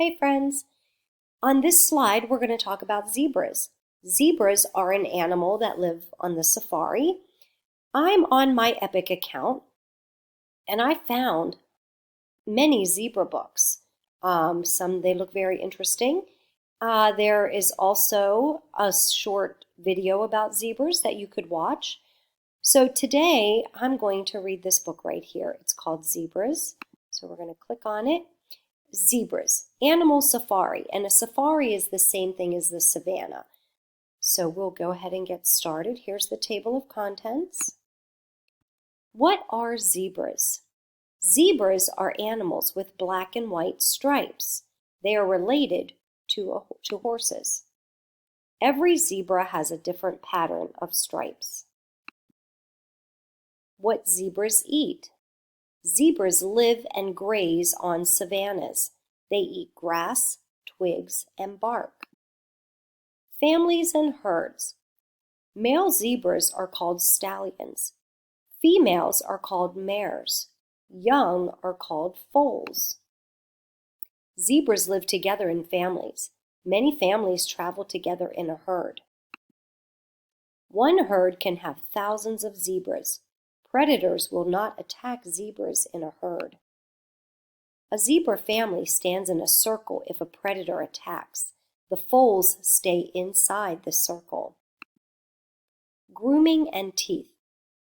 Hey friends, on this slide we're going to talk about zebras. Zebras are an animal that live on the safari. I'm on my Epic account and I found many zebra books. Some they look very interesting. There is also a short video about zebras that you could watch. So today I'm going to read this book right here. It's called Zebras. So we're going to click on it. Zebras, Animal Safari, and a safari is the same thing as the savannah. So we'll go ahead and get started. Here's the table of contents. What are zebras? Zebras are animals with black and white stripes. They are related to horses. Every zebra has a different pattern of stripes. What zebras eat? Zebras live and graze on savannas. They eat grass, twigs, and bark. Families and herds. Male zebras are called stallions. Females are called mares. Young are called foals. Zebras live together in families. Many families travel together in a herd. One herd can have thousands of zebras. Predators will not attack zebras in a herd. A zebra family stands in a circle if a predator attacks. The foals stay inside the circle. Grooming and teeth.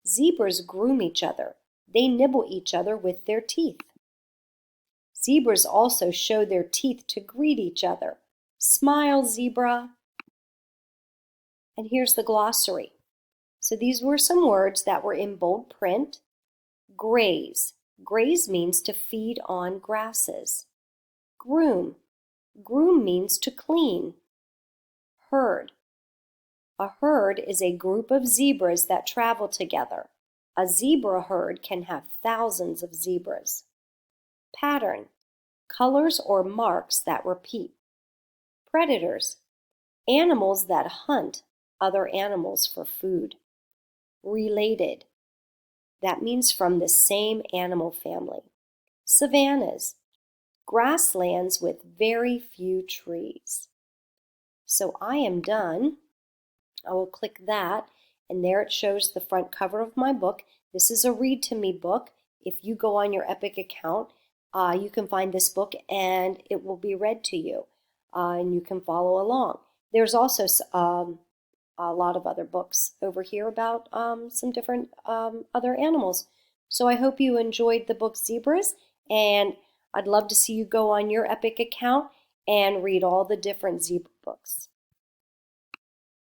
Zebras groom each other. They nibble each other with their teeth. Zebras also show their teeth to greet each other. Smile, zebra. And here's the glossary. So these were some words that were in bold print. Graze. Graze means to feed on grasses. Groom. Groom means to clean. Herd. A herd is a group of zebras that travel together. A zebra herd can have thousands of zebras. Pattern. Colors or marks that repeat. Predators. Animals that hunt other animals for food. Related. That means from the same animal family. Savannas. Grasslands with very few trees. So I am done. I will click that, and there it shows the front cover of my book. This is a Read to Me book. If you go on your Epic account, you can find this book and it will be read to you, and you can follow along. There's also a lot of other books over here about some different other animals. So I hope you enjoyed the book Zebras, and I'd love to see you go on your Epic account and read all the different zebra books.